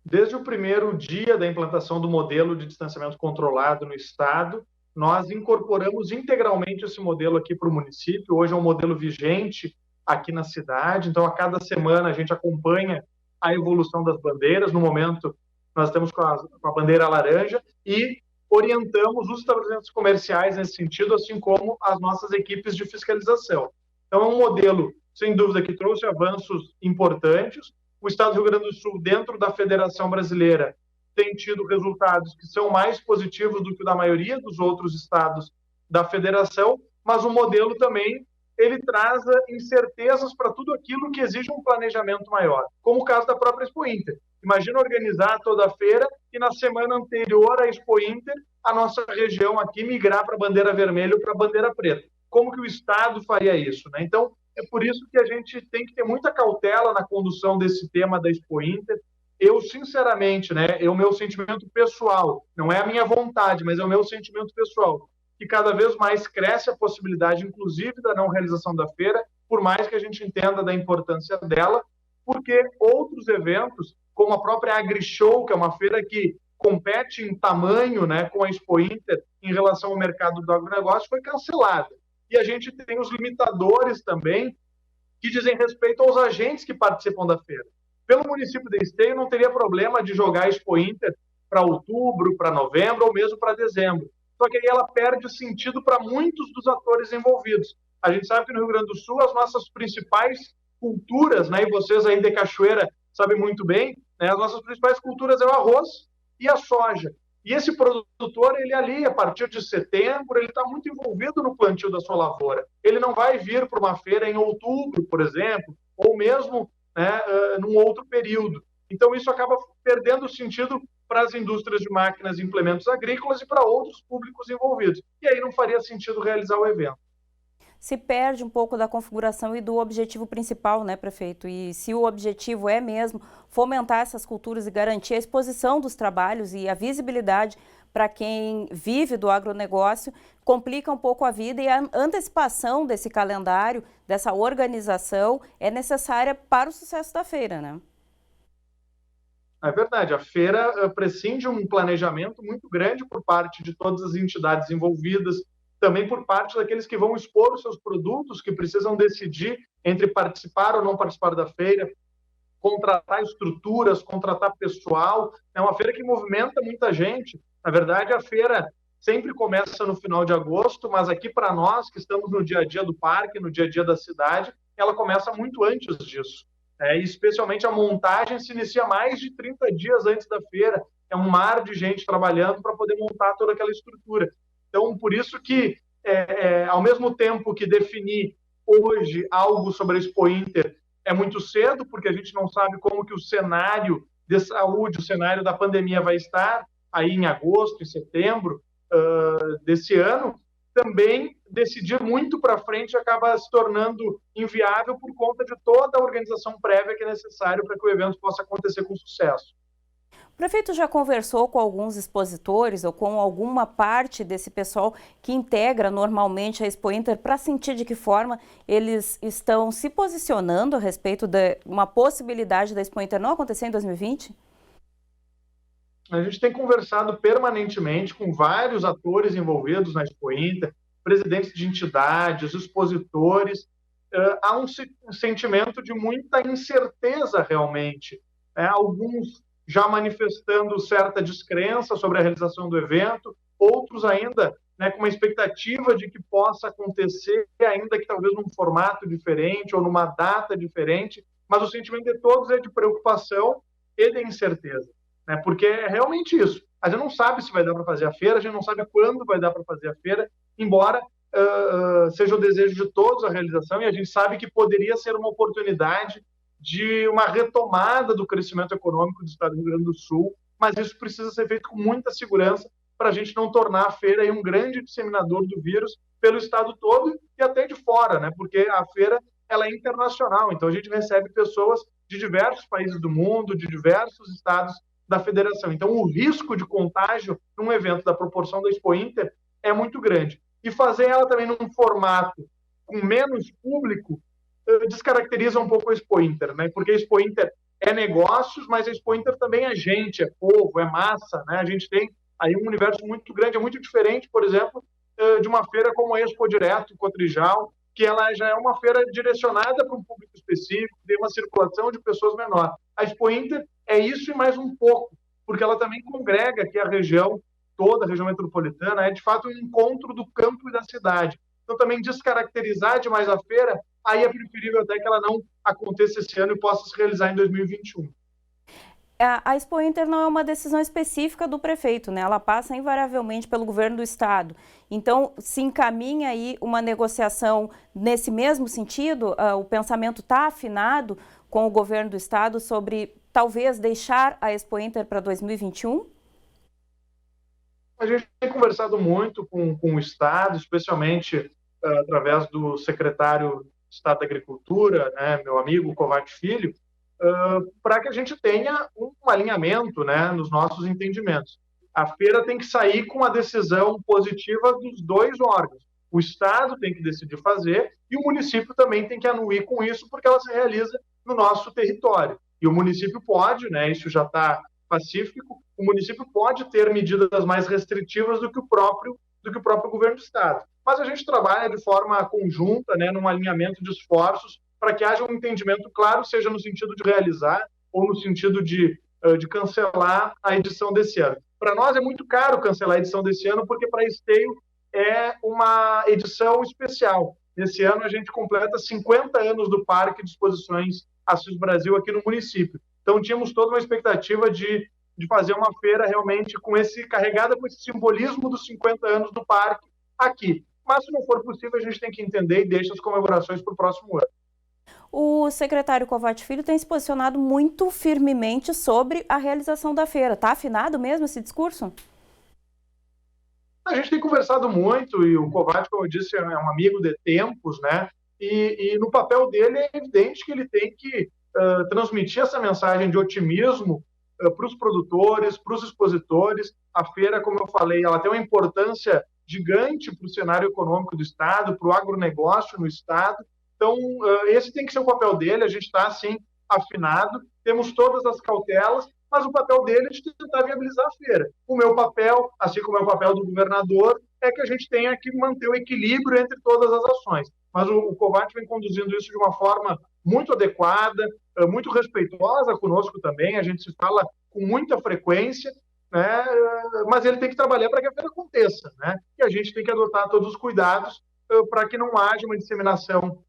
Desde o primeiro dia da implantação do modelo de distanciamento controlado no Estado, nós incorporamos integralmente esse modelo aqui para o município. Hoje é um modelo vigente aqui na cidade, então a cada semana a gente acompanha a evolução das bandeiras. No momento, nós estamos com a bandeira laranja e orientamos os estabelecimentos comerciais nesse sentido, assim como as nossas equipes de fiscalização. Então é um modelo, sem dúvida, que trouxe avanços importantes. O Estado do Rio Grande do Sul, dentro da Federação Brasileira, tem tido resultados que são mais positivos do que o da maioria dos outros estados da Federação, mas o modelo também ele traz incertezas para tudo aquilo que exige um planejamento maior, como o caso da própria Expo Inter. Imagina organizar toda a feira e na semana anterior à Expo Inter, a nossa região aqui migrar para a bandeira vermelha ou para a bandeira preta. Como que o Estado faria isso, né? Então, é por isso que a gente tem que ter muita cautela na condução desse tema da Expo Inter. Eu, sinceramente, né, é o meu sentimento pessoal, não é a minha vontade, mas é o meu sentimento pessoal, que cada vez mais cresce a possibilidade, inclusive, da não realização da feira, por mais que a gente entenda da importância dela, porque outros eventos, como a própria AgriShow, que é uma feira que compete em tamanho, né, com a Expo Inter em relação ao mercado do agronegócio, foi cancelada. E a gente tem os limitadores também, que dizem respeito aos agentes que participam da feira. Pelo município de Esteio, não teria problema de jogar a Expo Inter para outubro, para novembro ou mesmo para dezembro. Só que aí ela perde o sentido para muitos dos atores envolvidos. A gente sabe que no Rio Grande do Sul, as nossas principais culturas, né, e vocês aí de Cachoeira sabem muito bem, né, as nossas principais culturas é o arroz e a soja. E esse produtor, ele ali, a partir de setembro, ele está muito envolvido no plantio da sua lavoura. Ele não vai vir para uma feira em outubro, por exemplo, ou mesmo, né, num outro período. Então, isso acaba perdendo o sentido para as indústrias de máquinas e implementos agrícolas e para outros públicos envolvidos. E aí não faria sentido realizar o evento. Se perde um pouco da configuração e do objetivo principal, né, prefeito? E se o objetivo é mesmo fomentar essas culturas e garantir a exposição dos trabalhos e a visibilidade para quem vive do agronegócio, complica um pouco a vida e a antecipação desse calendário, dessa organização, é necessária para o sucesso da feira, né? É verdade, a feira prescinde de um planejamento muito grande por parte de todas as entidades envolvidas, também por parte daqueles que vão expor os seus produtos, que precisam decidir entre participar ou não participar da feira, contratar estruturas, contratar pessoal. É uma feira que movimenta muita gente. Na verdade, a feira sempre começa no final de agosto, mas aqui para nós, que estamos no dia a dia do parque, no dia a dia da cidade, ela começa muito antes disso. E especialmente a montagem se inicia mais de 30 dias antes da feira. É um mar de gente trabalhando para poder montar toda aquela estrutura. Então, por isso que, ao mesmo tempo que definir hoje algo sobre a Expo Inter é muito cedo, porque a gente não sabe como que o cenário de saúde, o cenário da pandemia vai estar aí em agosto, em setembro desse ano, também decidir muito para frente acaba se tornando inviável por conta de toda a organização prévia que é necessário para que o evento possa acontecer com sucesso. O prefeito já conversou com alguns expositores ou com alguma parte desse pessoal que integra normalmente a Expo Inter para sentir de que forma eles estão se posicionando a respeito de uma possibilidade da Expo Inter não acontecer em 2020? A gente tem conversado permanentemente com vários atores envolvidos na Expo Inter, presidentes de entidades, expositores. Há um sentimento de muita incerteza realmente. Alguns já manifestando certa descrença sobre a realização do evento, outros ainda com uma expectativa de que possa acontecer, ainda que talvez num formato diferente ou numa data diferente, mas o sentimento de todos é de preocupação e de incerteza. Porque é realmente isso. A gente não sabe se vai dar para fazer a feira, a gente não sabe quando vai dar para fazer a feira, embora seja o desejo de todos a realização, e a gente sabe que poderia ser uma oportunidade de uma retomada do crescimento econômico do estado do Rio Grande do Sul, mas isso precisa ser feito com muita segurança para a gente não tornar a feira aí um grande disseminador do vírus pelo estado todo e até de fora, porque a feira ela é internacional, então a gente recebe pessoas de diversos países do mundo, de diversos estados da federação. Então, o risco de contágio num evento da proporção da Expo Inter é muito grande. E fazer ela também num formato com menos público descaracteriza um pouco a Expo Inter, porque a Expo Inter é negócios, mas a Expo Inter também é gente, é povo, é massa. A gente tem aí um universo muito grande, é muito diferente, por exemplo, de uma feira como a Expo Direto, Cotrijal, que ela já é uma feira direcionada para um público específico, tem uma circulação de pessoas menor. A Expo Inter é isso e mais um pouco, porque ela também congrega aqui a região, toda a região metropolitana, é de fato um encontro do campo e da cidade. Então também descaracterizar demais a feira, aí é preferível até que ela não aconteça esse ano e possa se realizar em 2021. A Expo Inter não é uma decisão específica do prefeito, Ela passa invariavelmente pelo governo do estado. Então, se encaminha aí uma negociação nesse mesmo sentido? O pensamento está afinado com o governo do estado sobre talvez deixar a Expo Inter para 2021? A gente tem conversado muito com o estado, especialmente através do secretário de Estado da Agricultura, meu amigo Kovács Filho, para que a gente tenha um alinhamento nos nossos entendimentos. A feira tem que sair com a decisão positiva dos dois órgãos. O Estado tem que decidir fazer e o município também tem que anuir com isso, porque ela se realiza no nosso território. E o município pode, isso já está pacífico, o município pode ter medidas mais restritivas do que o próprio governo do Estado. Mas a gente trabalha de forma conjunta, num alinhamento de esforços, para que haja um entendimento claro, seja no sentido de realizar ou no sentido de cancelar a edição desse ano. Para nós é muito caro cancelar a edição desse ano, porque para Esteio é uma edição especial. Nesse ano a gente completa 50 anos do Parque de Exposições Assis Brasil aqui no município. Então tínhamos toda uma expectativa de fazer uma feira realmente carregada com esse simbolismo dos 50 anos do parque aqui. Mas se não for possível, a gente tem que entender e deixa as comemorações para o próximo ano. O secretário Kovács Filho tem se posicionado muito firmemente sobre a realização da feira. Está afinado mesmo esse discurso? A gente tem conversado muito e o Kovács, como eu disse, é um amigo de tempos, E no papel dele é evidente que ele tem que transmitir essa mensagem de otimismo para os produtores, para os expositores. A feira, como eu falei, ela tem uma importância gigante para o cenário econômico do Estado, para o agronegócio no Estado. Então, esse tem que ser o papel dele, a gente está, assim, afinado, temos todas as cautelas, mas o papel dele é de tentar viabilizar a feira. O meu papel, assim como é o papel do governador, é que a gente tenha que manter o equilíbrio entre todas as ações. Mas o Kovács vem conduzindo isso de uma forma muito adequada, muito respeitosa conosco também, a gente se fala com muita frequência, mas ele tem que trabalhar para que a feira aconteça, E a gente tem que adotar todos os cuidados para que não haja uma disseminação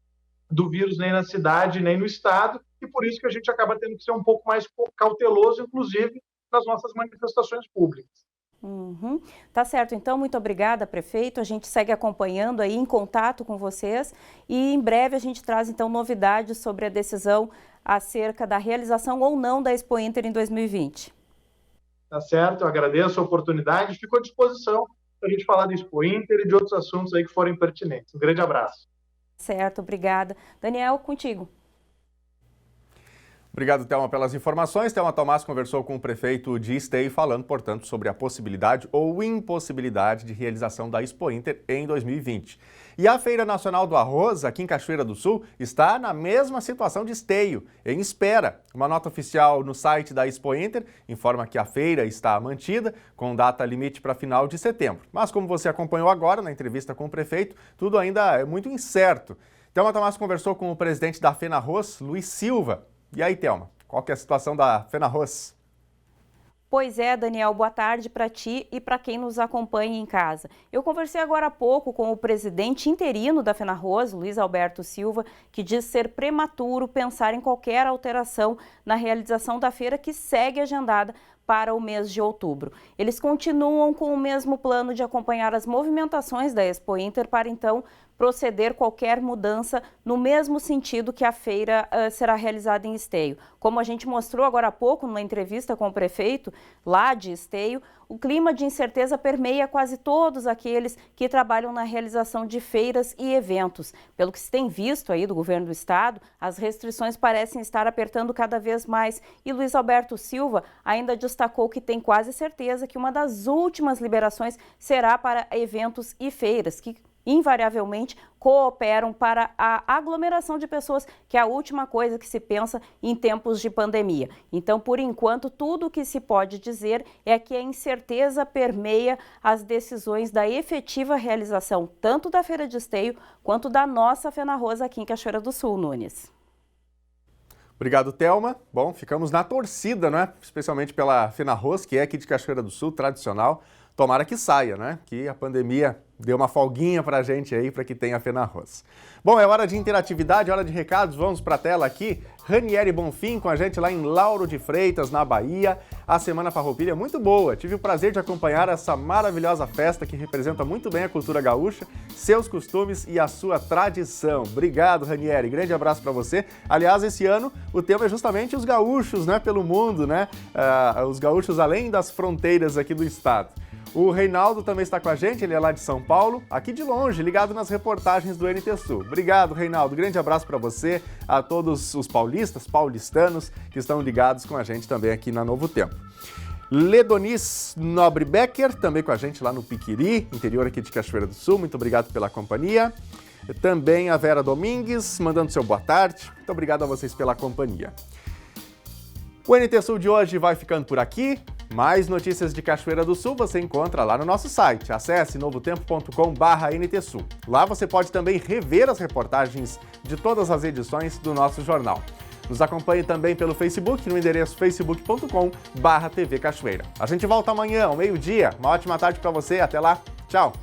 do vírus nem na cidade, nem no estado, e por isso que a gente acaba tendo que ser um pouco mais cauteloso, inclusive, nas nossas manifestações públicas. Tá certo, então, muito obrigada, prefeito. A gente segue acompanhando aí, em contato com vocês, e em breve a gente traz, então, novidades sobre a decisão acerca da realização ou não da Expo Inter em 2020. Tá certo, eu agradeço a oportunidade, fico à disposição para a gente falar do Expo Inter e de outros assuntos aí que forem pertinentes. Um grande abraço. Certo, obrigada. Daniel, contigo. Obrigado, Thelma, pelas informações. Thelma Tomás conversou com o prefeito de Esteio, falando, portanto, sobre a possibilidade ou impossibilidade de realização da Expo Inter em 2020. E a Feira Nacional do Arroz, aqui em Cachoeira do Sul, está na mesma situação de Esteio, em espera. Uma nota oficial no site da Expo Inter informa que a feira está mantida, com data limite para final de setembro. Mas, como você acompanhou agora na entrevista com o prefeito, tudo ainda é muito incerto. Thelma Tomás conversou com o presidente da FENARROZ, Luiz Silva. E aí, Thelma, qual que é a situação da FENARROZ? Pois é, Daniel, boa tarde para ti e para quem nos acompanha em casa. Eu conversei agora há pouco com o presidente interino da FENARROZ, Luiz Alberto Silva, que diz ser prematuro pensar em qualquer alteração na realização da feira que segue agendada para o mês de outubro. Eles continuam com o mesmo plano de acompanhar as movimentações da Expo Inter para então proceder qualquer mudança no mesmo sentido que a feira será realizada em Esteio. Como a gente mostrou agora há pouco numa entrevista com o prefeito lá de Esteio, o clima de incerteza permeia quase todos aqueles que trabalham na realização de feiras e eventos. Pelo que se tem visto aí do governo do estado, as restrições parecem estar apertando cada vez mais. E Luiz Alberto Silva ainda destacou que tem quase certeza que uma das últimas liberações será para eventos e feiras, que invariavelmente cooperam para a aglomeração de pessoas, que é a última coisa que se pensa em tempos de pandemia. Então, por enquanto, tudo o que se pode dizer é que a incerteza permeia as decisões da efetiva realização tanto da Feira de Esteio quanto da nossa FENARROZ aqui em Cachoeira do Sul, Nunes. Obrigado, Thelma. Bom, ficamos na torcida, né? Especialmente pela FENARROZ, que é aqui de Cachoeira do Sul, tradicional. Tomara que saia, né? Que a pandemia dê uma folguinha pra gente aí, para que tenha a FENARROZ. Bom, é hora de interatividade, hora de recados. Vamos pra tela aqui. Ranieri Bonfim com a gente lá em Lauro de Freitas, na Bahia. A Semana Farroupilha é muito boa. Tive o prazer de acompanhar essa maravilhosa festa que representa muito bem a cultura gaúcha, seus costumes e a sua tradição. Obrigado, Ranieri. Grande abraço para você. Aliás, esse ano o tema é justamente os gaúchos, né, pelo mundo, né? Os gaúchos além das fronteiras aqui do estado. O Reinaldo também está com a gente, ele é lá de São Paulo, aqui de longe, ligado nas reportagens do NT Sul. Obrigado, Reinaldo. Grande abraço para você, a todos os paulistanos que estão ligados com a gente também aqui na Novo Tempo. Ledonis Nobre Becker, também com a gente lá no Piquiri, interior aqui de Cachoeira do Sul. Muito obrigado pela companhia. Também a Vera Domingues, mandando seu boa tarde. Muito obrigado a vocês pela companhia. O NT Sul de hoje vai ficando por aqui. Mais notícias de Cachoeira do Sul você encontra lá no nosso site. Acesse novotempo.com/NTSul. Lá você pode também rever as reportagens de todas as edições do nosso jornal. Nos acompanhe também pelo Facebook, no endereço facebook.com/TV Cachoeira. A gente volta amanhã, ao meio-dia. Uma ótima tarde para você. Até lá. Tchau.